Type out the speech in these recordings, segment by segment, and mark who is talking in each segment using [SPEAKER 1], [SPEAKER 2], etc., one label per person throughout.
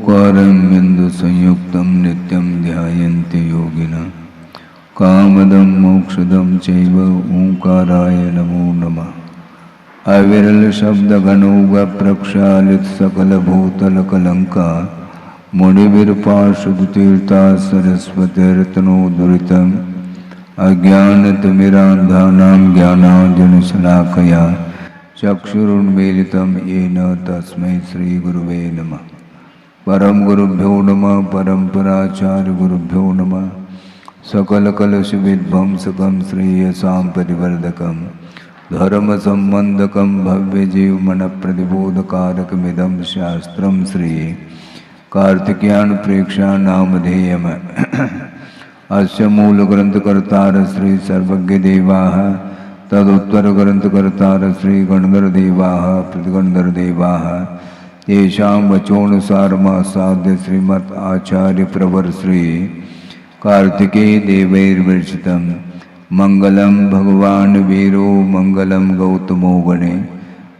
[SPEAKER 1] ओंकारं बिन्दुसंयुक्तं नित्यं ध्यायन्ति योगिनः कामदं मोक्षदं चैव ओंकाराय नमो नमः। अविरल शब्दगणौघप्रक्षालित सकलभूतलकलङ्का मुनिविरपाशुतीर्था सरस्वतीर्तनोद्धृतम् अज्ञानतिमिरान्धानां ज्ञानाञ्जनशलाकया चक्षुरुन्मीलितं येन तस्मै श्रीगुरुवे नमः। परम गुरुभ्यो नमः परम्पराचार्य गुरुभ्यो नमः। सकलकलुषविध्वंसकं श्रेयसां परिवर्धकं धर्म संबंधकं भव्यजीवमनप्रतिबोधकारकमिदं शास्त्रं श्री कार्तिकेयान प्रेक्षा नामधेयम् अस्य मूलग्रंथकर्तार श्री सर्वज्ञदेवाः तदुत्तरग्रंथकर्तार श्री गणधरदेवाः प्रतिगणधरदेवाः तेषां वचोनुसारमासाद्य श्रीमत् आचार्य प्रवर श्री कार्तिकेय देवैर्विरचितं मंगलम भगवान वीरो मंगलम गौतमो गणे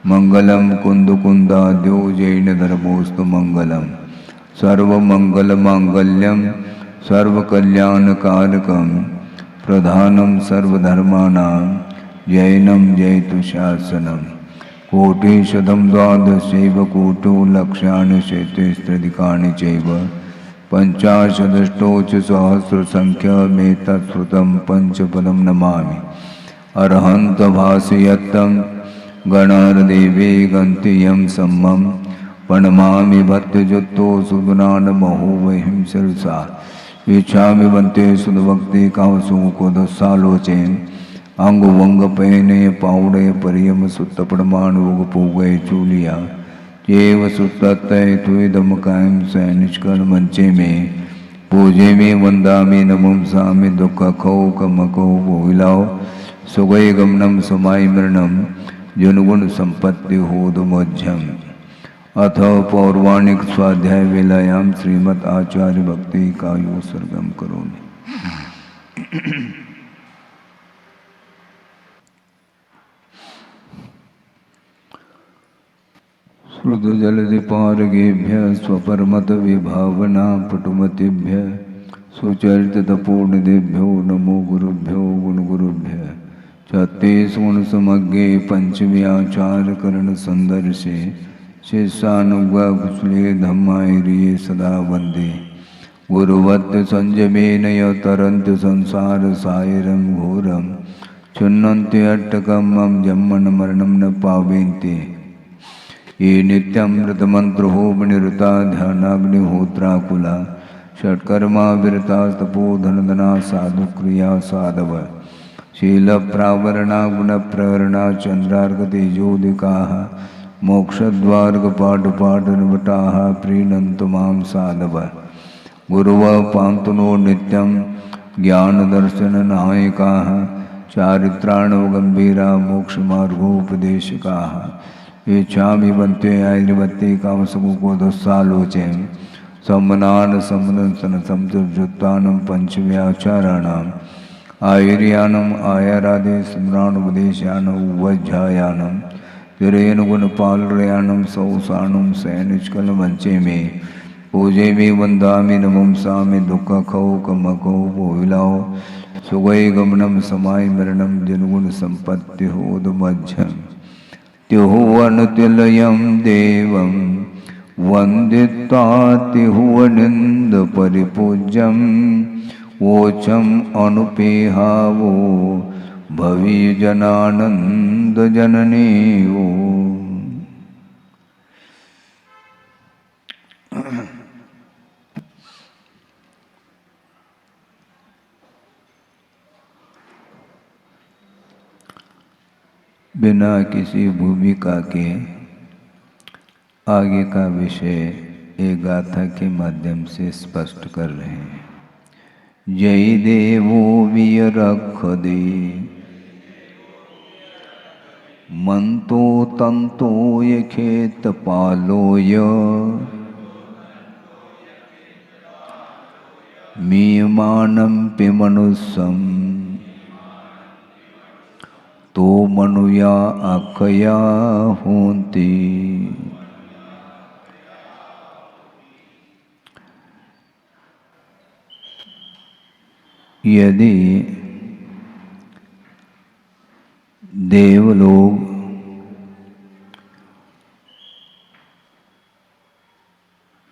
[SPEAKER 1] मंगलम कुंदकुंदाद्यो जैनधर्मोस्तु मंगलम सर्वमंगलमांगल्यम सर्वकल्याणकारकं प्रधानं सर्वधर्माणां जैनं जयतु शासनम्। कोटिशतं द्वादशैव कोटो लक्षाणि शतैस्त्रिधिकानि चैव पञ्चाशदष्टौ च सहस्रसङ्ख्यमेतत्श्रुतं पंचपदं नमामि। अर्हन्तभासयत्तं गणार्देवे गन्ति यं सम्मं प्रणमामि भक्तजुत्तो सुदुनानमहो वहिं शिरसा इच्छामि बन्ते सुदभक्ति कामसुको दसालोचेन अंग वंग पहने पाउडे परियम सुत्त पड़माणुग पूगे चूलिया जेव सुत्तय तुदम कायम से निष्कल मंचे में पूजे में वंदामि नमम सामि दुख खो कमको विलाओ सुगय गमनम समाय मृणम जुनगुण संपत्ति होदमोज्झम। अथ पौर्वाणिक स्वाध्याय वेलायाम श्रीमद् आचार्य भक्ति कायो सर्गम करोमि। श्रुतजलधिपारगेभ्य स्वपरमत विभावना पटुमतिभ्य सुचरितपूर्णदेभ्यो नमो गुरुभ्यो गुणगुरुभ्य। छत्तीस गुण समज्ञे पंचव्याचार करण संदर्शे शिष्यानुगुसले धम्मायरिये सदा वंदे गुरुवत् संयमेन तरन्त संसार सायरं घोरं छुन्नन्ति अट्टकं मम जन्मन मरणं न पावेन्ते ये नित्यमृतमन्त्रो निरता ध्यानाग्निहोत्राकुला षट्कर्मा विरता तपोधनदना साधुक्रिया साधव शीलप्रावरणा गुणप्रवरणा चन्द्रार्कतेजोदिकाः मोक्षद्वार्गपाटपाटनवटाः प्रीणन्तु मां साधव गुरुव पान्तुनो नित्यं ज्ञानदर्शननायकाः चारित्राणवगम्भीरा मोक्षमार्गोपदेशकाः इच्छामि बन्ते आयुर्वत्ते कामसमुको दस्सालोचेन सम्मनान सम्मदंसन समजुत्तानं पंचव्याचाराणाम् आयुर्यानम् आयारादे स्मरानुपदेशानं वज्झायानं तिरेन गुणपालरयानं सौसानं सैनिष्कलमंचे में पूजे में वंदामि नमं सामि दुख खो कमको विलाओ सुगय गमनम समाय मरणम जनगुण संपत्ति होदमज्झम्। तिहुवनुतिलयं देवं वन्दित्वातिहुवनिन्द परिपूज्यं वोचम् अनुपेहावो भवीजनानंद जननी वो। बिना किसी भूमिका के आगे का विषय एक गाथा के माध्यम से स्पष्ट कर रहे हैं। जय देवो विय रख दे मंतो तंतो ये खेत पालोय मीयमानं पिमनुसम तो मनुया आखया होती। यदि देवलोग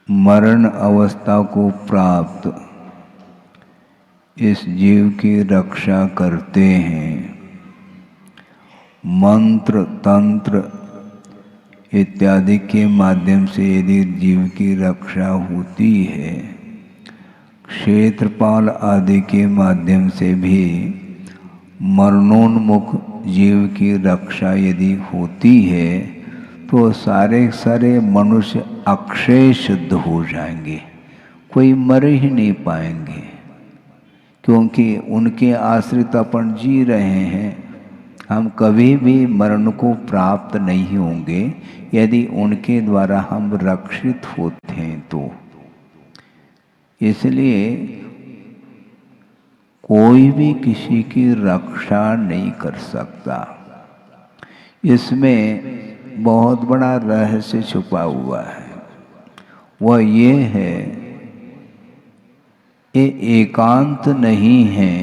[SPEAKER 1] मरण अवस्था को प्राप्त इस जीव की रक्षा करते हैं, मंत्र तंत्र इत्यादि के माध्यम से यदि जीव की रक्षा होती है, क्षेत्रपाल आदि के माध्यम से भी मरणोन्मुख जीव की रक्षा यदि होती है, तो सारे सारे मनुष्य अक्षय शुद्ध हो जाएंगे, कोई मर ही नहीं पाएंगे, क्योंकि उनके आश्रित अपन जी रहे हैं। हम कभी भी मरण को प्राप्त नहीं होंगे यदि उनके द्वारा हम रक्षित होते हैं तो। इसलिए कोई भी किसी की रक्षा नहीं कर सकता। इसमें बहुत बड़ा रहस्य छुपा हुआ है। वह ये है, ये एकांत नहीं है,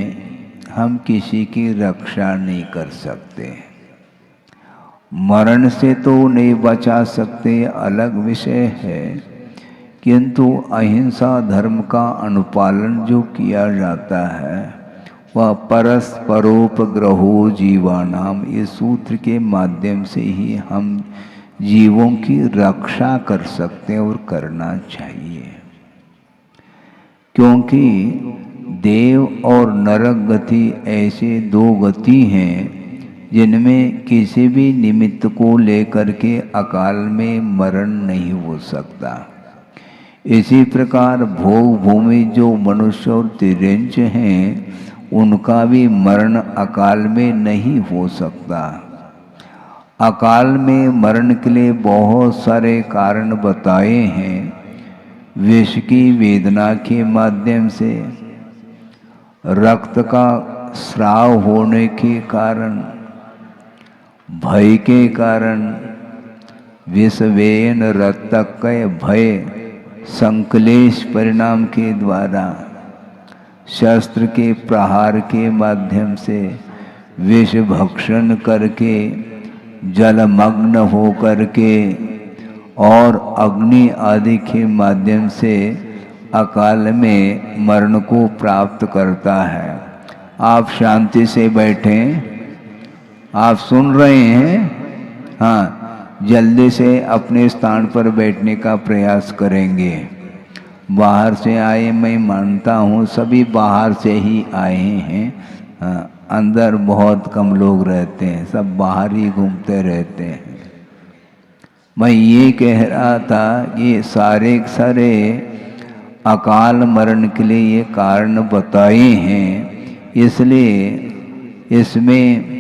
[SPEAKER 1] हम किसी की रक्षा नहीं कर सकते। मरण से तो नहीं बचा सकते, अलग विषय है, किंतु अहिंसा धर्म का अनुपालन जो किया जाता है वह परस्परोपग्रहो जीवानाम, इस सूत्र के माध्यम से ही हम जीवों की रक्षा कर सकते हैं और करना चाहिए। क्योंकि देव और नरक गति ऐसे दो गति हैं जिनमें किसी भी निमित्त को लेकर के अकाल में मरण नहीं हो सकता। इसी प्रकार भोग भूमि जो मनुष्य और तिर्यंच हैं, उनका भी मरण अकाल में नहीं हो सकता। अकाल में मरण के लिए बहुत सारे कारण बताए हैं। विष की वेदना के माध्यम से, रक्त का स्राव होने के कारण, भय के कारण, विषवेन रक्तकय भय संक्लेश परिणाम के द्वारा, शस्त्र के प्रहार के माध्यम से, विष भक्षण करके, जलमग्न हो करके और अग्नि आदि के माध्यम से अकाल में मरण को प्राप्त करता है। आप शांति से बैठें, आप सुन रहे हैं? हाँ, जल्दी से अपने स्थान पर बैठने का प्रयास करेंगे। बाहर से आए, मैं मानता हूँ सभी बाहर से ही आए हैं। हाँ, अंदर बहुत कम लोग रहते हैं, सब बाहर ही घूमते रहते हैं। मैं ये कह रहा था कि सारे अकाल मरण के लिए ये कारण बताए हैं, इसलिए इसमें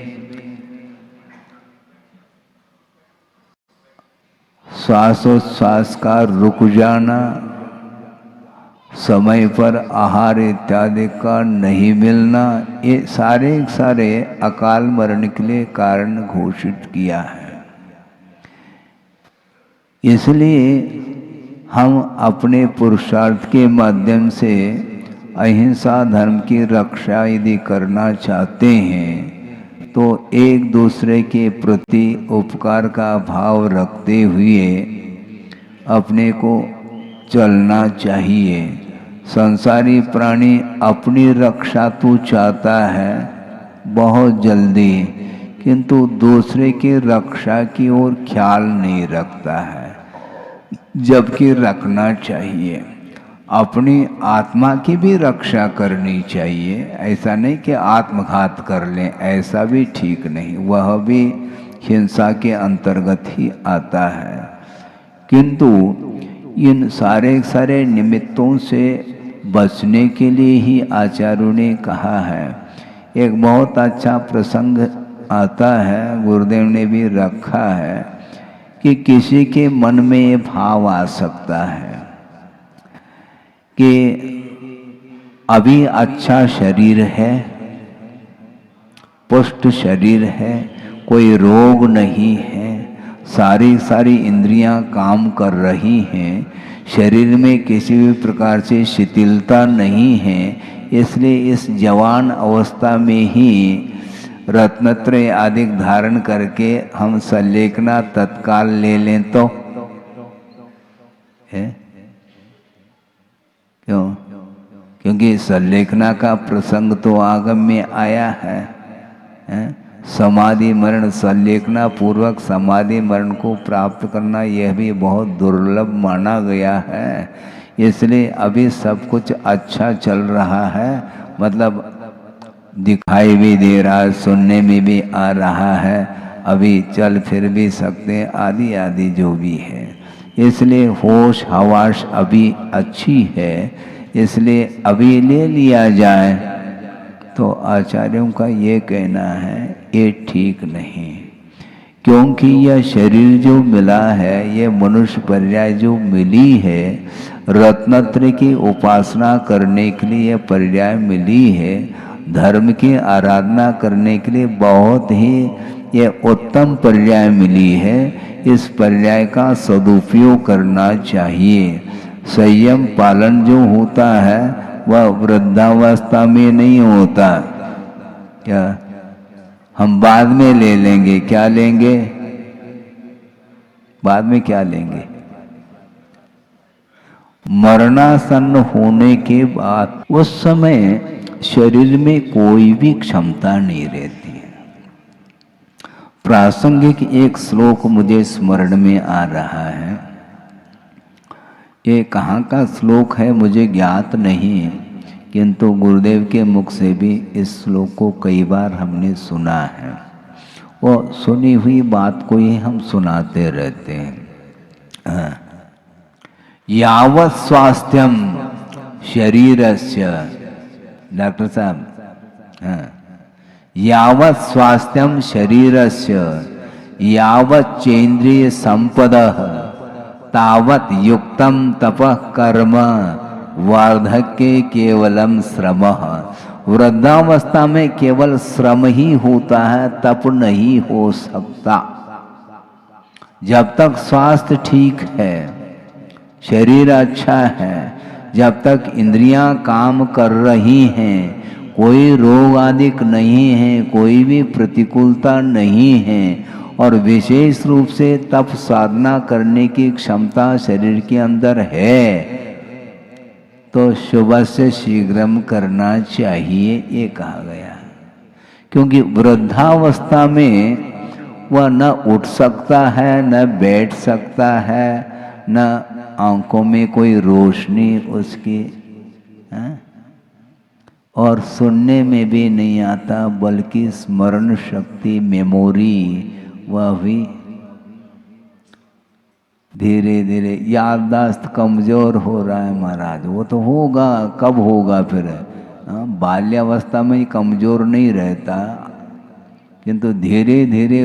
[SPEAKER 1] श्वासोच्छ्वास का रुक जाना, समय पर आहार इत्यादि का नहीं मिलना, ये सारे अकाल मरण के लिए कारण घोषित किया है। इसलिए हम अपने पुरुषार्थ के माध्यम से अहिंसा धर्म की रक्षा यदि करना चाहते हैं तो एक दूसरे के प्रति उपकार का भाव रखते हुए अपने को चलना चाहिए। संसारी प्राणी अपनी रक्षा तो चाहता है बहुत जल्दी, किंतु दूसरे की रक्षा की ओर ख्याल नहीं रखता है, जबकि रखना चाहिए। अपनी आत्मा की भी रक्षा करनी चाहिए। ऐसा नहीं कि आत्मघात कर लें, ऐसा भी ठीक नहीं, वह भी हिंसा के अंतर्गत ही आता है। किंतु इन सारे निमित्तों से बचने के लिए ही आचार्यों ने कहा है। एक बहुत अच्छा प्रसंग आता है, गुरुदेव ने भी रखा है कि किसी के मन में ये भाव आ सकता है कि अभी अच्छा शरीर है, पुष्ट शरीर है, कोई रोग नहीं है, सारी इंद्रियां काम कर रही हैं, शरीर में किसी भी प्रकार से शिथिलता नहीं है, इसलिए इस जवान अवस्था में ही रत्नत्रय आदि धारण करके हम संलेखना तत्काल ले लें तो है क्यों? क्योंकि संलेखना का प्रसंग तो आगम में आया है? समाधि मरण, संलेखना पूर्वक समाधि मरण को प्राप्त करना यह भी बहुत दुर्लभ माना गया है। इसलिए अभी सब कुछ अच्छा चल रहा है, मतलब दिखाई भी दे रहा है, सुनने में भी आ रहा है, अभी चल फिर भी सकते हैं, आदि आदि जो भी है। इसलिए होश हवास अभी अच्छी है, इसलिए अभी ले लिया जाए। तो आचार्यों का ये कहना है ये ठीक नहीं, क्योंकि यह शरीर जो मिला है, ये मनुष्य पर्याय जो मिली है, रत्नत्रय की उपासना करने के लिए यह पर्याय मिली है, धर्म की आराधना करने के लिए बहुत ही ये उत्तम पर्याय मिली है। इस पर्याय का सदुपयोग करना चाहिए। संयम पालन जो होता है वह वृद्धावस्था में नहीं होता। क्या हम बाद में ले लेंगे? क्या लेंगे बाद में? क्या लेंगे? मरणासन्न होने के बाद उस समय शरीर में कोई भी क्षमता नहीं रहती है। प्रासंगिक एक श्लोक मुझे स्मरण में आ रहा है। ये कहाँ का श्लोक है मुझे ज्ञात नहीं, किंतु गुरुदेव के मुख से भी इस श्लोक को कई बार हमने सुना है। वो सुनी हुई बात को ही हम सुनाते रहते हैं। यावत् स्वास्थ्यम शरीरस्य, डॉक्टर साहब, यावत् स्वास्थ्यम शरीरस्य यावत् चेन्द्रिय संपदः तावत् युक्तम तपः कर्म वार्धक्ये केवलम श्रमः। वृद्धावस्था में केवल श्रम ही होता है, तप नहीं हो सकता। जब तक स्वास्थ्य ठीक है, शरीर अच्छा है, जब तक इंद्रियां काम कर रही हैं, कोई रोग आदि नहीं है, कोई भी प्रतिकूलता नहीं है, और विशेष रूप से तप साधना करने की क्षमता शरीर के अंदर है, तो शुभ से शीघ्रम करना चाहिए, ये कहा गया। क्योंकि वृद्धावस्था में वह न उठ सकता है, न बैठ सकता है, न आंखों में कोई रोशनी उसकी है, और सुनने में भी नहीं आता, बल्कि स्मरण शक्ति, मेमोरी, वह भी धीरे धीरे याददाश्त कमजोर हो रहा है महाराज। वो तो होगा, कब होगा फिर? बाल्यावस्था में ही कमजोर नहीं रहता, किंतु धीरे धीरे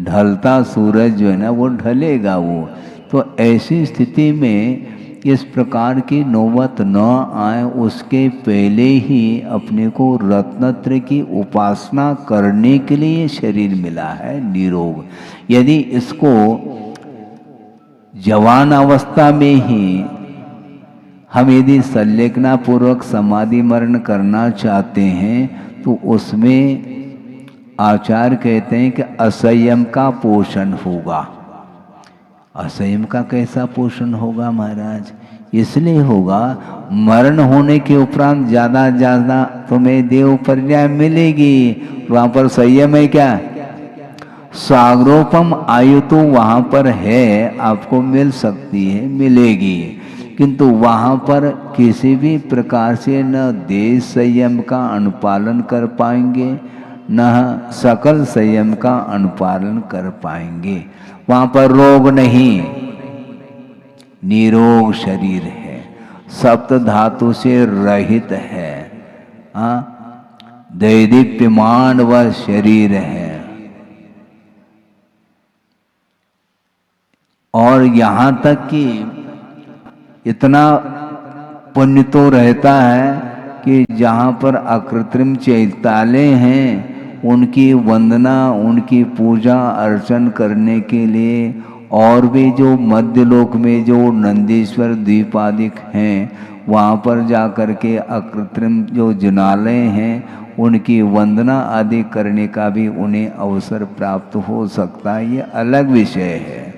[SPEAKER 1] ढलता सूरज जो है ना, वो ढलेगा वो। तो ऐसी स्थिति में इस प्रकार की नौबत न आए, उसके पहले ही अपने को रत्नत्रय की उपासना करने के लिए शरीर मिला है निरोग। यदि इसको जवान अवस्था में ही हम यदि संलेखना पूर्वक समाधि मरण करना चाहते हैं, तो उसमें आचार्य कहते हैं कि असंयम का पोषण होगा। असंयम का कैसा पोषण होगा महाराज? इसलिए होगा, मरण होने के उपरांत ज्यादा ज्यादा तुम्हें देव पर्याय मिलेगी, वहां पर संयम है क्या? सागरोपम आयु तो वहां पर है, आपको मिल सकती है, मिलेगी, किंतु वहां पर किसी भी प्रकार से न देश संयम का अनुपालन कर पाएंगे, न सकल संयम का अनुपालन कर पाएंगे। वहां पर रोग नहीं, निरोग शरीर है, सप्त धातु से रहित है, दैदीप्यमान वह शरीर है। और यहाँ तक कि इतना पुण्य तो रहता है कि जहाँ पर अकृत्रिम चैतालय हैं, उनकी वंदना, उनकी पूजा अर्चन करने के लिए और भी जो मध्य लोक में जो नंदीश्वर द्वीपादिक हैं, वहाँ पर जा कर के अकृत्रिम जो जिनालय हैं उनकी वंदना आदि करने का भी उन्हें अवसर प्राप्त हो सकता है, ये अलग विषय है।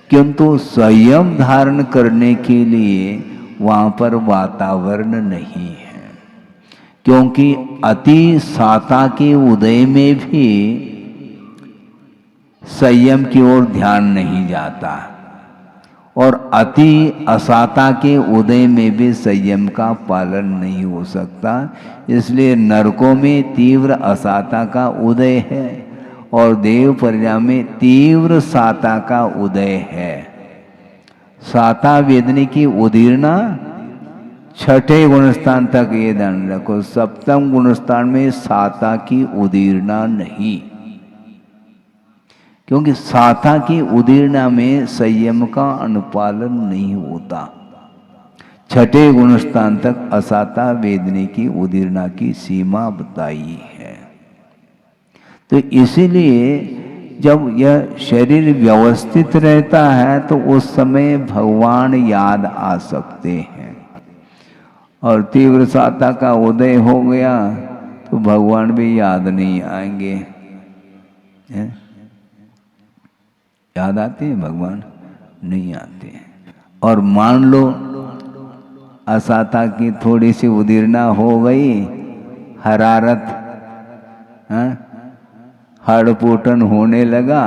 [SPEAKER 1] किंतु संयम धारण करने के लिए वहाँ पर वातावरण नहीं है, क्योंकि अति साता के उदय में भी संयम की ओर ध्यान नहीं जाता और अति असाता के उदय में भी संयम का पालन नहीं हो सकता। इसलिए नरकों में तीव्र असाता का उदय है और देव प्रजा में तीव्र साता का उदय है। साता वेदनी की उदीर्णा छठे गुणस्थान तक, ये ध्यान रखो, सप्तम गुणस्थान में साता की उदीर्णा नहीं, क्योंकि साता की उदीर्णा में संयम का अनुपालन नहीं होता। छठे गुणस्थान तक असाता वेदनी की उदीर्णा की सीमा बताई है। तो इसीलिए जब यह शरीर व्यवस्थित रहता है तो उस समय भगवान याद आ सकते हैं, और तीव्र साता का उदय हो गया तो भगवान भी याद नहीं आएंगे। है? याद आते हैं भगवान? नहीं आते हैं। और मान लो असाता की थोड़ी सी उदीर्णा हो गई, हरारत, हड़पोटन होने लगा,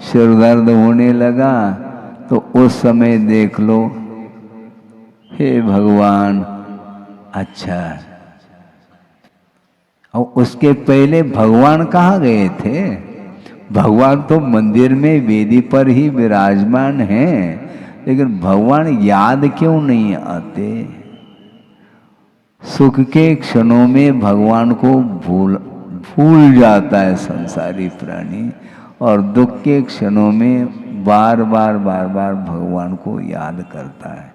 [SPEAKER 1] सिर दर्द होने लगा, तो उस समय देख लो, हे भगवान, अच्छा। और उसके पहले भगवान कहाँ गए थे? भगवान तो मंदिर में वेदी पर ही विराजमान हैं, लेकिन भगवान याद क्यों नहीं आते? सुख के क्षणों में भगवान को भूल जाता है संसारी प्राणी, और दुख के क्षणों में बार बार भगवान को याद करता है।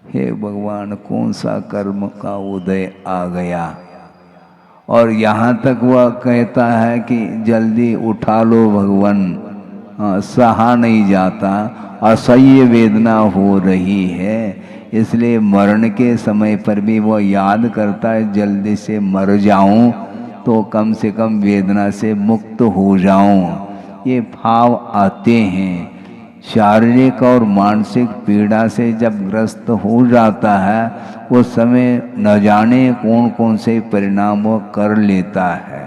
[SPEAKER 1] हे भगवान, कौन सा कर्म का उदय आ गया? और यहाँ तक वह कहता है कि जल्दी उठा लो भगवान, सहा नहीं जाता, असह्य वेदना हो रही है। इसलिए मरण के समय पर भी वह याद करता है, जल्दी से मर जाऊं तो कम से कम वेदना से मुक्त हो जाऊं। ये भाव आते हैं। शारीरिक और मानसिक पीड़ा से जब ग्रस्त हो जाता है, उस समय न जाने कौन कौन से परिणाम वो कर लेता है।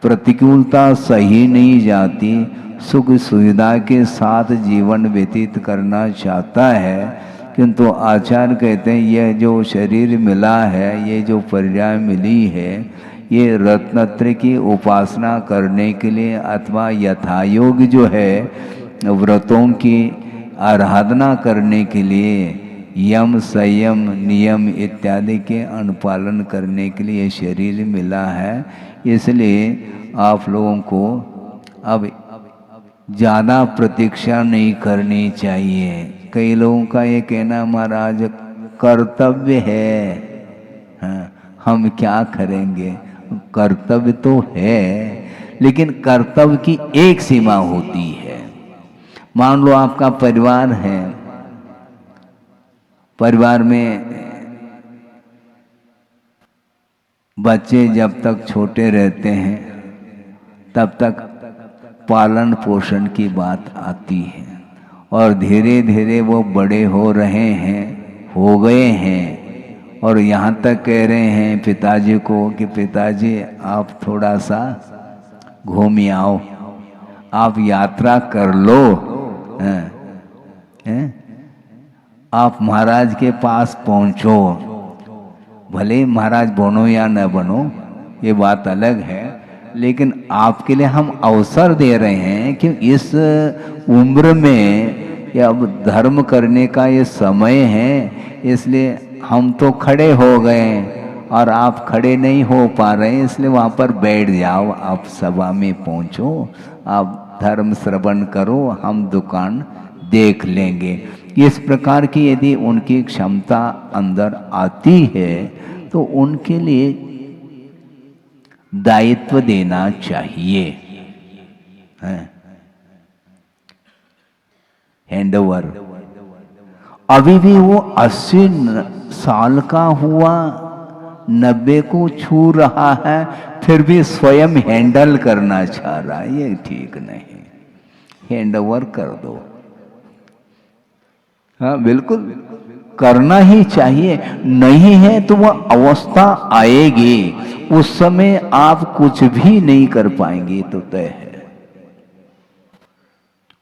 [SPEAKER 1] प्रतिकूलता सही नहीं जाती, सुख सुविधा के साथ जीवन व्यतीत करना चाहता है, किंतु आचार्य कहते हैं यह जो शरीर मिला है, ये जो पर्याय मिली है, ये रत्नत्रय की उपासना करने के लिए अथवा यथायोग जो है व्रतों की आराधना करने के लिए, यम संयम नियम इत्यादि के अनुपालन करने के लिए शरीर मिला है। इसलिए आप लोगों को अब ज़्यादा प्रतीक्षा नहीं करनी चाहिए। कई लोगों का ये कहना, महाराज कर्तव्य है, हाँ, हम क्या करेंगे? कर्तव्य तो है, लेकिन कर्तव्य की एक सीमा होती है। मान लो आपका परिवार है, परिवार में बच्चे जब तक छोटे रहते हैं तब तक पालन पोषण की बात आती है, और धीरे धीरे वो बड़े हो रहे हैं, हो गए हैं, और यहाँ तक कह रहे हैं पिताजी को कि पिताजी आप थोड़ा सा घूम आओ, आप यात्रा कर लो, आप महाराज के पास पहुँचो। भले महाराज बनो या न बनो, ये बात अलग है, लेकिन आपके लिए हम अवसर दे रहे हैं कि इस उम्र में ये अब धर्म करने का ये समय है। इसलिए हम तो खड़े हो गए और आप खड़े नहीं हो पा रहे हैं, इसलिए वहाँ पर बैठ जाओ, आप सभा में पहुँचो, आप धर्म श्रवण करो, हम दुकान देख लेंगे। इस प्रकार की यदि उनकी क्षमता अंदर आती है तो उनके लिए दायित्व देना चाहिए। हैंडओवर। अभी भी वो 80 साल का हुआ, 90 को छू रहा है, फिर भी स्वयं हैंडल करना चाह रहा है, ये ठीक नहीं। हैंडओवर कर दो। हाँ बिल्कुल करना ही चाहिए। नहीं है तो वह अवस्था आएगी, उस समय आप कुछ भी नहीं कर पाएंगे, तो तय है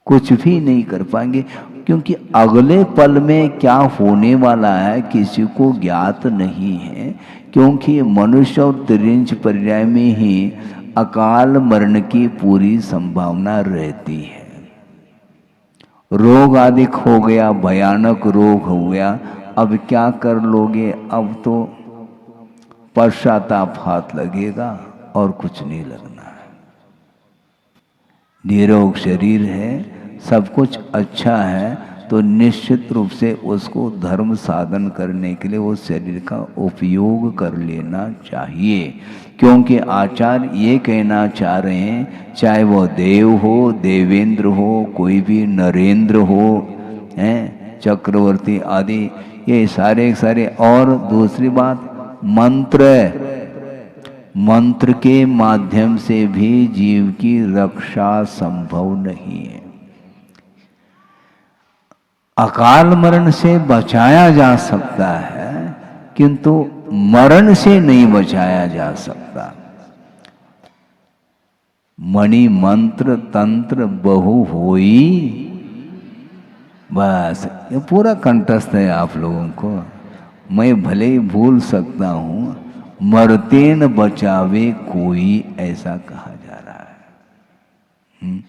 [SPEAKER 1] कुछ भी नहीं कर पाएंगे, क्योंकि अगले पल में क्या होने वाला है किसी को ज्ञात नहीं है। क्योंकि मनुष्य और त्रिंच पर्याय में ही अकाल मरण की पूरी संभावना रहती है। रोग आदि हो गया, भयानक रोग हो गया, अब क्या कर लोगे? अब तो पश्चाताप हाथ लगेगा और कुछ नहीं लगना है। निरोग शरीर है, सब कुछ अच्छा है, तो निश्चित रूप से उसको धर्म साधन करने के लिए उस शरीर का उपयोग कर लेना चाहिए। क्योंकि आचार्य ये कहना चाह रहे हैं, चाहे वो देव हो, देवेंद्र हो, कोई भी नरेंद्र हो, हैं चक्रवर्ती आदि, ये सारे सारे। और दूसरी बात, मंत्र के माध्यम से भी जीव की रक्षा संभव नहीं है। अकाल मरण से बचाया जा सकता है, किंतु मरण से नहीं बचाया जा सकता। मणि मंत्र तंत्र बहु होई, बस ये पूरा कंठस्थ है आप लोगों को। मैं भले ही भूल सकता हूं, मरते न बचावे कोई, ऐसा कहा जा रहा है।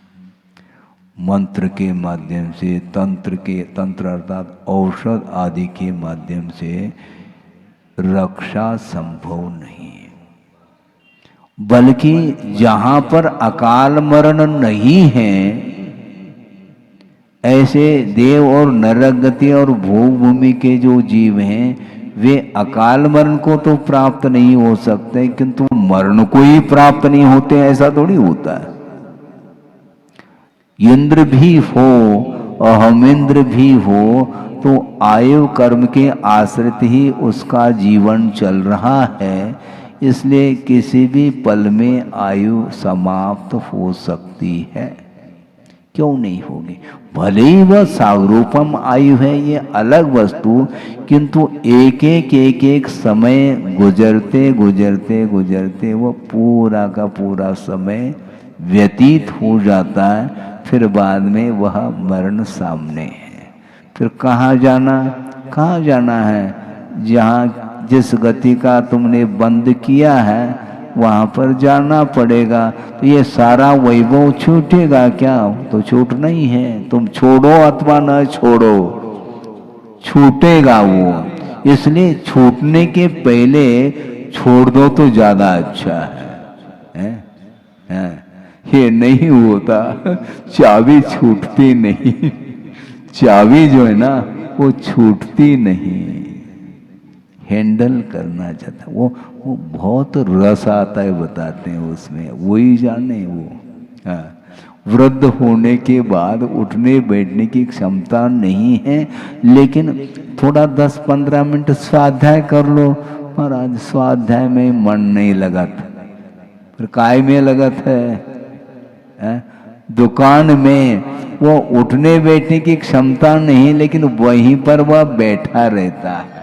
[SPEAKER 1] मंत्र के माध्यम से, तंत्र अर्थात औषध आदि के माध्यम से रक्षा संभव नहीं है। बल्कि जहां पर अकाल मरण नहीं है, ऐसे देव और नरक गति और भूमि के जो जीव हैं, वे अकाल मरण को तो प्राप्त नहीं हो सकते, किंतु मरण को ही प्राप्त नहीं होते, ऐसा थोड़ी होता है। इंद्र भी हो, अहमिंद्र भी हो, तो आयु कर्म के आश्रित ही उसका जीवन चल रहा है। इसलिए किसी भी पल में आयु समाप्त हो सकती है। क्यों नहीं होगी? भले ही वह सारूपम आयु है, ये अलग वस्तु, किंतु एक समय गुजरते गुजरते गुजरते वो पूरा का पूरा समय व्यतीत हो जाता है। फिर बाद में वह मरण सामने है। फिर कहाँ जाना है? जहाँ जिस गति का तुमने बंद किया है वहाँ पर जाना पड़ेगा। तो ये सारा वैभव छूटेगा क्या? तो छूटना ही है। तुम छोड़ो अथवा न छोड़ो, छूटेगा वो। इसलिए छूटने के पहले छोड़ दो तो ज्यादा अच्छा है? ये नहीं होता, चाबी छूटती नहीं। चाबी जो है ना वो छूटती नहीं, हैंडल करना चाहता। वो बहुत रस आता है, बताते हैं उसमें, वही जाने वो। हाँ, वृद्ध होने के बाद उठने बैठने की क्षमता नहीं है, लेकिन थोड़ा 10-15 मिनट स्वाध्याय कर लो। महाराज स्वाध्याय में मन नहीं लगा था, फिर काय में लगत है? दुकान में वो उठने बैठने की क्षमता नहीं, लेकिन वहीं पर वह बैठा रहता है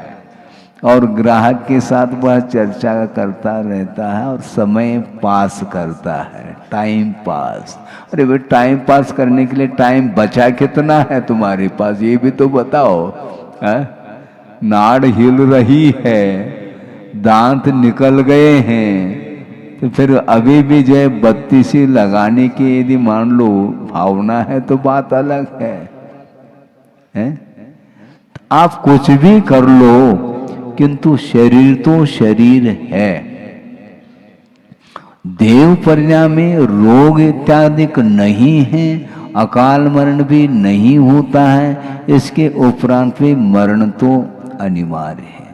[SPEAKER 1] और ग्राहक के साथ वह चर्चा करता रहता है और समय पास करता है, टाइम पास। अरे भाई, टाइम पास करने के लिए टाइम बचा कितना है तुम्हारे पास, ये भी तो बताओ। नाड़ हिल रही है, दांत निकल गए हैं, तो फिर अभी भी जो है बत्तीसी लगाने की यदि मान लो भावना है तो बात अलग है? आप कुछ भी कर लो, किंतु शरीर तो शरीर है। देव प्रजा में रोग इत्यादि नहीं है, अकाल मरण भी नहीं होता है, इसके उपरांत भी मरण तो अनिवार्य है।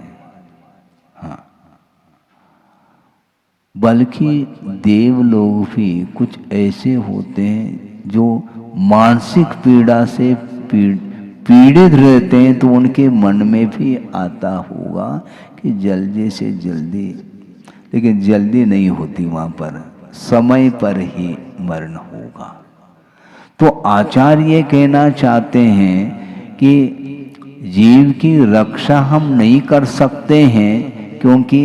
[SPEAKER 1] हाँ, बल्कि देव लोग भी कुछ ऐसे होते हैं जो मानसिक पीड़ा से पीड़ित रहते हैं तो उनके मन में भी आता होगा कि जल्दी से जल्दी, लेकिन जल्दी नहीं होती, वहाँ पर समय पर ही मरण होगा। तो आचार्य ये कहना चाहते हैं कि जीव की रक्षा हम नहीं कर सकते हैं, क्योंकि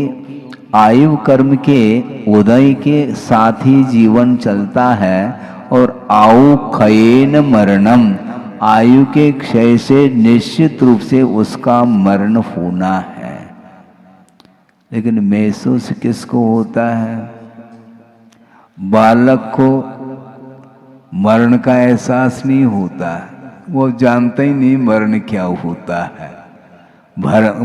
[SPEAKER 1] आयु कर्म के उदय के साथ ही जीवन चलता है, और आयु क्षयेन मरणम, आयु के क्षय से निश्चित रूप से उसका मरण होना है। लेकिन महसूस किसको होता है? बालक को मरण का एहसास नहीं होता है, वो जानता ही नहीं मरण क्या होता है।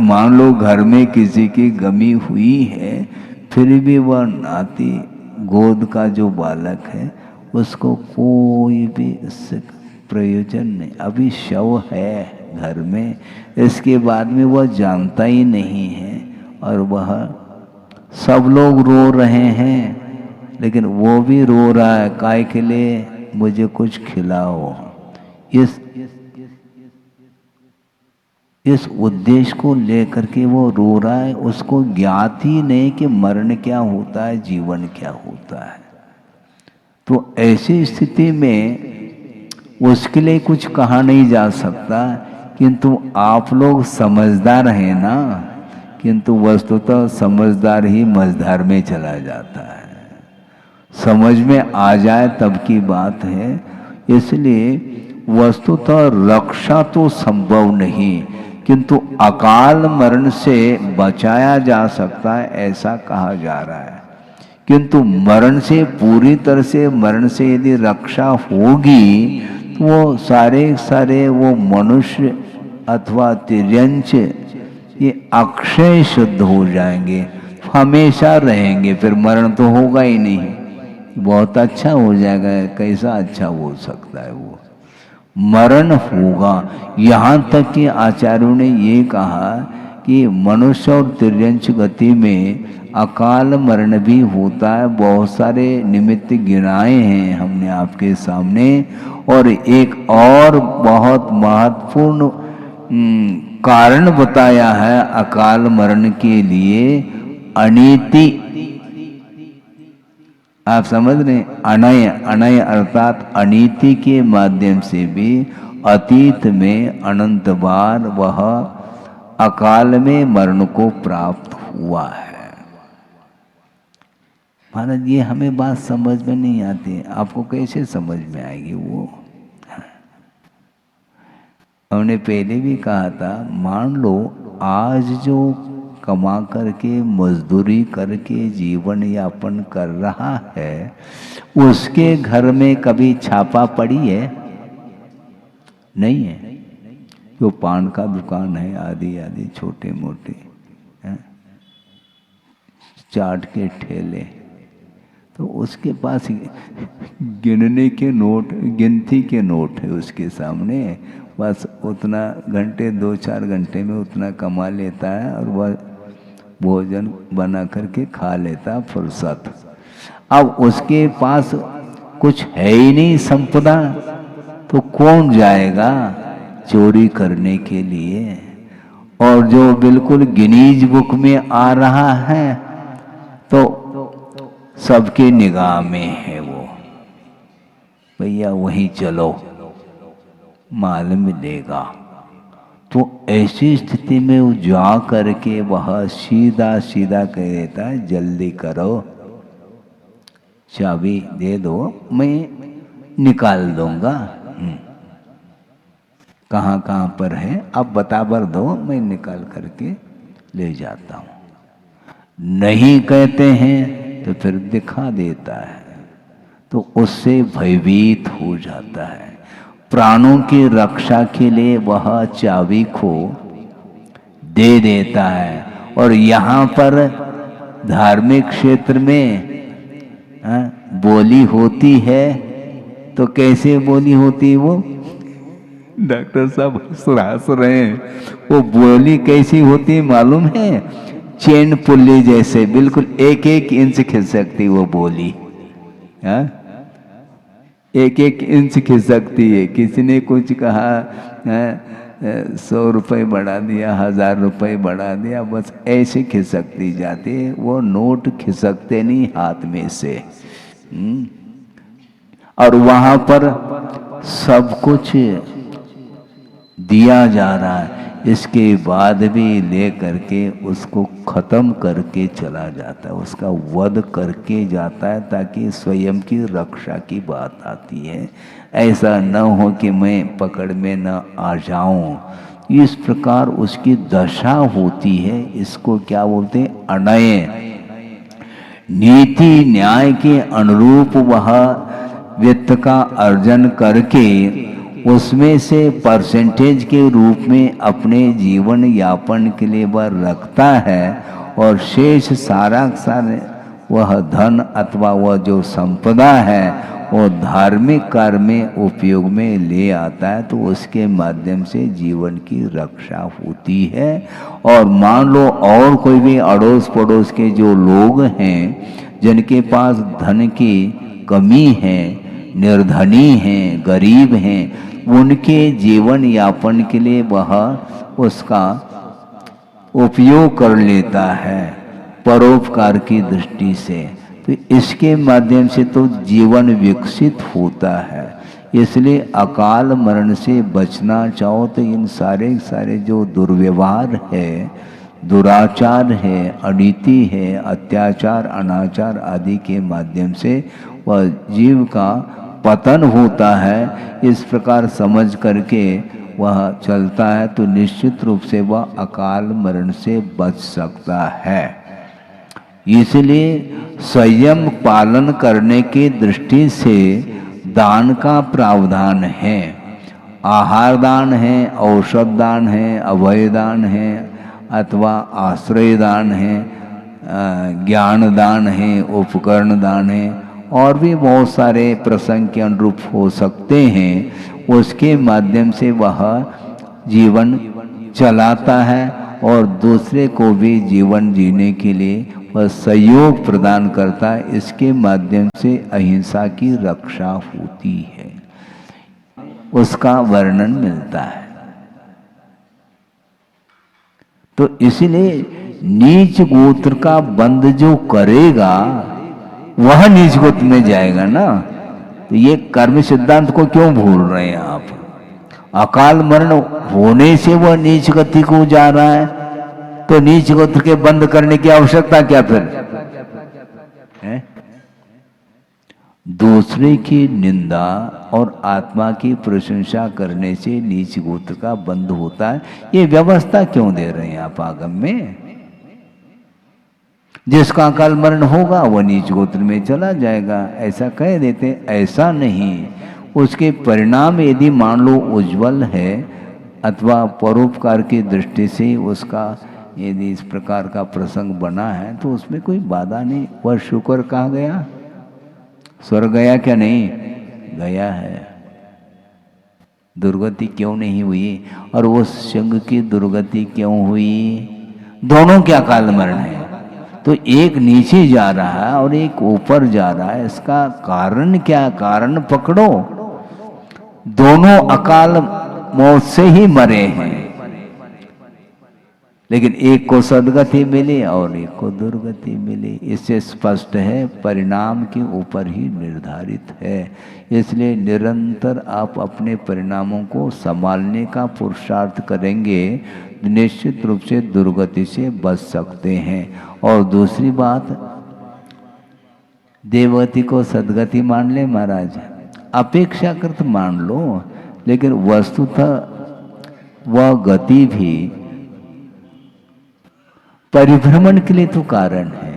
[SPEAKER 1] मान लो घर में किसी की गमी हुई है, फिर भी वह नाती गोद का जो बालक है उसको कोई भी इससे प्रयोजन नहीं। अभी शव है घर में, इसके बाद में वह जानता ही नहीं है, और वह सब लोग रो रहे हैं, लेकिन वो भी रो रहा है काय के लिए? मुझे कुछ खिलाओ। इस उद्देश्य को लेकर के वो रो रहा है, उसको ज्ञात ही नहीं कि मरण क्या होता है, जीवन क्या होता है। तो ऐसी स्थिति में उसके लिए कुछ कहा नहीं जा सकता, किंतु आप लोग समझदार हैं ना, किंतु वस्तुतः समझदार ही मझधार में चला जाता है। समझ में आ जाए तब की बात है। इसलिए वस्तुतः रक्षा तो संभव नहीं, किंतु अकाल मरण से बचाया जा सकता है, ऐसा कहा जा रहा है। किंतु मरण से, पूरी तरह से मरण से यदि रक्षा होगी तो वो सारे वो मनुष्य अथवा तिर्यंच ये अक्षय शुद्ध हो जाएंगे, हमेशा रहेंगे, फिर मरण तो होगा ही नहीं। बहुत अच्छा हो जाएगा। कैसा अच्छा हो सकता है? वो मरण होगा। यहाँ तक कि आचार्यों ने ये कहा कि मनुष्य और तिर्यंच गति में अकाल मरण भी होता है। बहुत सारे निमित्त गिनाए हैं हमने आपके सामने। और एक और बहुत महत्वपूर्ण कारण बताया है अकाल मरण के लिए, अनीति। आप समझ रहे? अनय, अनय अर्थात अनीति के माध्यम से भी अतीत में अनंत बार वह अकाल में मरण को प्राप्त हुआ है। महाराज ये हमें बात समझ में नहीं आती, आपको कैसे समझ में आएगी? वो हमने पहले भी कहा था, मान लो आज जो कमा करके मजदूरी करके जीवन यापन कर रहा है, उसके घर में कभी छापा पड़ी है? नहीं है। जो पान का दुकान है, आदि आदि छोटे मोटे चाट के ठेले, तो उसके पास गिनने के नोट, गिनती के नोट है उसके सामने। बस उतना घंटे, 2-4 घंटे में उतना कमा लेता है, और वह भोजन बना करके खा लेता फुर्सत। अब उसके पास कुछ है ही नहीं संपदा, तो कौन जाएगा चोरी करने के लिए? और जो बिल्कुल गिनीज बुक में आ रहा है तो सबके निगाह में है वो, भैया वहीं चलो माल मिलेगा। तो ऐसी स्थिति में वो जा करके वह सीधा सीधा कह देता है, जल्दी करो, चाबी दे दो, मैं निकाल दूंगा। कहाँ कहाँ पर है अब बताबर दो, मैं निकाल करके ले जाता हूँ। नहीं कहते हैं तो फिर दिखा देता है, तो उससे भयभीत हो जाता है। प्राणों की रक्षा के लिए वह चाबी को दे देता है। और यहाँ पर धार्मिक क्षेत्र में बोली होती है, तो कैसे बोली होती है वो? डॉक्टर साहब हंस रहे हैं। वो बोली कैसी होती है मालूम है? चेन पुल्ली जैसे, बिल्कुल 1-1 इंच खिसकती वो बोली। एक एक इंच खिसकती है। किसी ने कुछ कहा 100 रुपये बढ़ा दिया, 1000 रुपये बढ़ा दिया, बस ऐसे खिसकती जाती है। वो नोट खिसकते नहीं हाथ में से। और वहाँ पर सब कुछ दिया जा रहा है, इसके बाद भी ले करके उसको खत्म करके चला जाता है, उसका वध करके जाता है, ताकि स्वयं की रक्षा की बात आती है। ऐसा न हो कि मैं पकड़ में न आ जाऊं। इस प्रकार उसकी दशा होती है। इसको क्या बोलते हैं? अनय। नीति न्याय के अनुरूप वह वित्त का अर्जन करके उसमें से परसेंटेज के रूप में अपने जीवन यापन के लिए वह रखता है, और शेष सारा वह धन अथवा वह जो संपदा है वो धार्मिक कार्य में उपयोग में ले आता है। तो उसके माध्यम से जीवन की रक्षा होती है। और मान लो और कोई भी अड़ोस पड़ोस के जो लोग हैं जिनके पास धन की कमी है, निर्धनी हैं, गरीब हैं, उनके जीवन यापन के लिए वह उसका उपयोग कर लेता है परोपकार की दृष्टि से। तो इसके माध्यम से तो जीवन विकसित होता है। इसलिए अकाल मरण से बचना चाहो तो इन सारे जो दुर्व्यवहार है, दुराचार है, अनीति है, अत्याचार, अनाचार आदि के माध्यम से वह जीव का पतन होता है। इस प्रकार समझ करके वह चलता है तो निश्चित रूप से वह अकाल मरण से बच सकता है। इसलिए संयम पालन करने की दृष्टि से दान का प्रावधान है। आहार दान है, औषध दान है, अभय दान है, अथवा आश्रय दान है, ज्ञान दान है, उपकरण दान है, और भी बहुत सारे प्रसंग के अनुरूप हो सकते हैं। उसके माध्यम से वह जीवन चलाता है और दूसरे को भी जीवन जीने के लिए वह सहयोग प्रदान करता है। इसके माध्यम से अहिंसा की रक्षा होती है, उसका वर्णन मिलता है। तो इसलिए नीच गोत्र का बंध जो करेगा वह नीच गोत्र में जाएगा ना। तो ये कर्म सिद्धांत को क्यों भूल रहे हैं आप? अकाल मरण होने से वह नीच गति को जा रहा है, तो नीच गोत्र के बंद करने की आवश्यकता क्या फिर है? दूसरे की निंदा और आत्मा की प्रशंसा करने से नीच गोत्र का बंद होता है। ये व्यवस्था क्यों दे रहे हैं आप आगम में? जिसका अकाल मरण होगा वह नीच गोत्र में चला जाएगा, ऐसा कह देते। ऐसा नहीं, उसके परिणाम यदि मान लो उज्जवल है अथवा परोपकार की दृष्टि से उसका यदि इस प्रकार का प्रसंग बना है तो उसमें कोई बाधा नहीं। वह शुक्र कहाँ गया? स्वर्ग गया क्या? नहीं गया है। दुर्गति क्यों नहीं हुई? और वो संघ की दुर्गति क्यों हुई? दोनों के अकाल मरण है। तो एक नीचे जा रहा है और एक ऊपर जा रहा है। इसका कारण क्या? कारण पकड़ो। दोनों अकाल मौत से ही मरे हैं, लेकिन एक को सदगति मिली और एक को दुर्गति मिली। इससे स्पष्ट है परिणाम के ऊपर ही निर्धारित है। इसलिए निरंतर आप अपने परिणामों को संभालने का पुरुषार्थ करेंगे, निश्चित रूप से दुर्गति से बच सकते हैं। और दूसरी बात, देवगति को सदगति मान ले महाराज, अपेक्षाकृत मान लो, लेकिन वस्तुतः वह गति भी परिभ्रमण के लिए तो कारण है।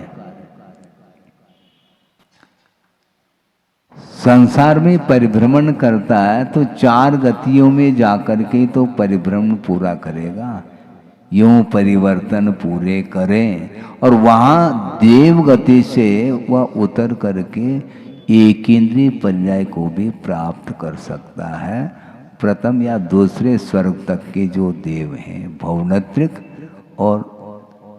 [SPEAKER 1] संसार में परिभ्रमण करता है तो 4 गतियों में जाकर के तो परिभ्रमण पूरा करेगा। यूं परिवर्तन पूरे करें और वहां देव गति से वह उतर करके एक इंद्रिय पर्याय को भी प्राप्त कर सकता है। प्रथम या दूसरे स्वर्ग तक के जो देव हैं, भवनत्रिक और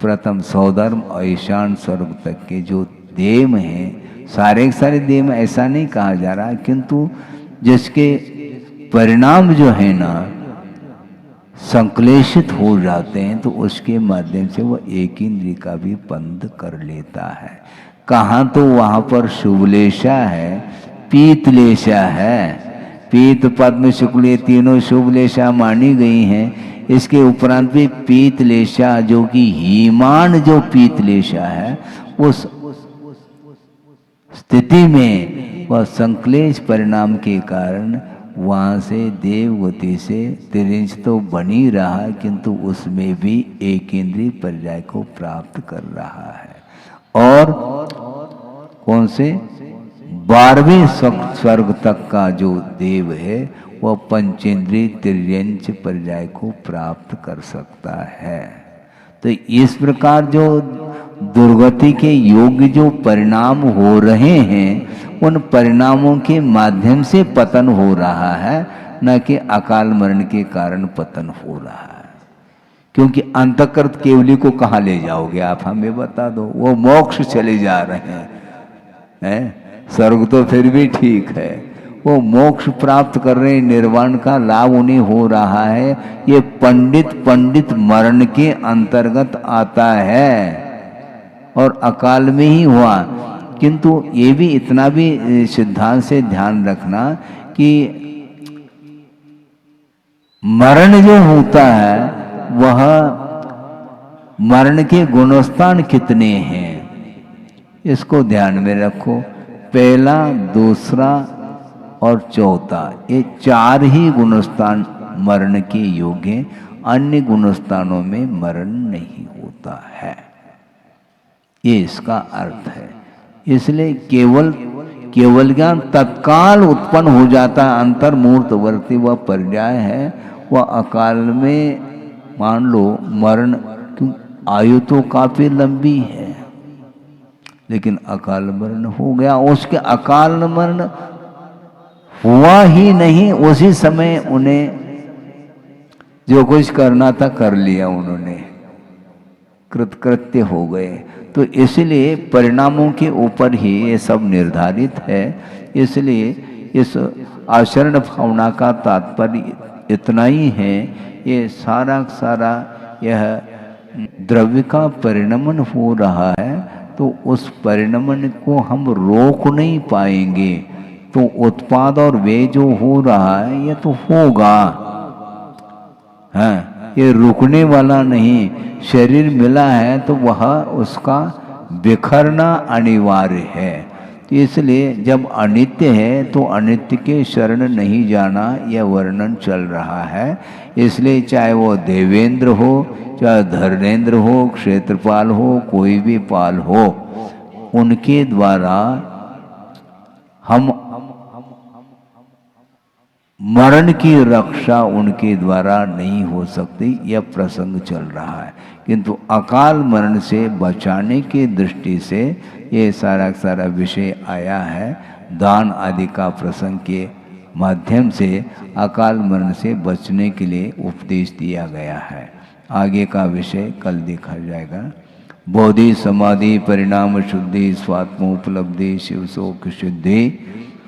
[SPEAKER 1] प्रथम सौधर्म और ईशान स्वर्ग तक के जो देव हैं, सारे के सारे देह में ऐसा नहीं कहा जा रहा, किंतु जिसके परिणाम जो है ना संक्लेशित हो जाते हैं तो उसके माध्यम से वह एक इंद्रिय का भी बंद कर लेता है। कहाँ तो वहाँ पर शुभलेशा है, पीतलेशा है, पीत पद्म शुक्ल ये तीनों शुभलेशा मानी गई हैं। इसके उपरांत भी पीतलेशा जो कि हीमान जो पीतलेशा है, उस स्थिति में वह संक्लेश परिणाम के कारण वहाँ से देवगति से तिरिंच तो बनी रहा, किंतु उसमें भी एक इंद्रिय पर्याय को प्राप्त कर रहा है। और कौन से 12वें स्वर्ग तक का जो देव है वह पंचेंद्रिय तिर्यंच पर्याय को प्राप्त कर सकता है। तो इस प्रकार जो दुर्गति के योग्य जो परिणाम हो रहे हैं, उन परिणामों के माध्यम से पतन हो रहा है, न कि अकाल मरण के कारण पतन हो रहा है। क्योंकि अंतःकृत केवली को कहाँ ले जाओगे आप, हमें बता दो। वो मोक्ष चले जा रहे हैं, स्वर्ग तो फिर भी ठीक है, वो मोक्ष प्राप्त कर रहे हैं, निर्वाण का लाभ उन्हें हो रहा है। ये पंडित मरण के अंतर्गत आता है और अकाल में ही हुआ। किंतु ये भी इतना भी सिद्धांत से ध्यान रखना कि मरण जो होता है वह मरण के गुणस्थान कितने हैं, इसको ध्यान में रखो। पहला, दूसरा और चौथा, ये 4 ही गुणस्थान मरण के योग्य हैं। अन्य गुणस्थानों में मरण नहीं होता है, ये इसका अर्थ है। इसलिए केवल ज्ञान तत्काल उत्पन्न हो जाता है, अंतर्मूर्तवर्ती वह पर्याय है। वह अकाल में मान लो मरण, आयु तो काफी लंबी है, लेकिन अकाल मरण हो गया। उसके अकाल मरण हुआ ही नहीं, उसी समय उन्हें जो कुछ करना था कर लिया, उन्होंने कृतकृत्य हो गए। तो इसलिए परिणामों के ऊपर ही ये सब निर्धारित है। इसलिए इस आचरण भावना का तात्पर्य इतना ही है, ये सारा यह द्रव्य का परिणमन हो रहा है, तो उस परिणमन को हम रोक नहीं पाएंगे। तो उत्पाद और व्यय जो हो रहा है ये तो होगा, हाँ, ये रुकने वाला नहीं। शरीर मिला है तो वह उसका बिखरना अनिवार्य है। तो इसलिए जब अनित्य है तो अनित्य के शरण नहीं जाना, यह वर्णन चल रहा है। इसलिए चाहे वो देवेंद्र हो, चाहे धर्मेंद्र हो, क्षेत्रपाल हो, कोई भी पाल हो, उनके द्वारा हम मरण की रक्षा उनके द्वारा नहीं हो सकती, यह प्रसंग चल रहा है। किंतु अकाल मरण से बचाने की दृष्टि से ये सारा विषय आया है। दान आदि का प्रसंग के माध्यम से अकाल मरण से बचने के लिए उपदेश दिया गया है। आगे का विषय कल देखा जाएगा। बोधि समाधि परिणाम शुद्धि स्वात्मोपलब्धि शिव शोक शुद्धि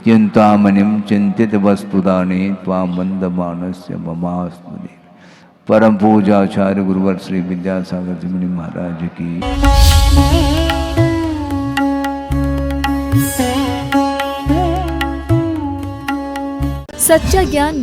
[SPEAKER 1] चिंतामणिम चिंतित वस्तुदाने त्वां मंदमानस्य ममास्तुते। परम पूजाचार्य गुरुवर श्री विद्यासागर जी मुनि महाराज की।
[SPEAKER 2] सच्चा ज्ञान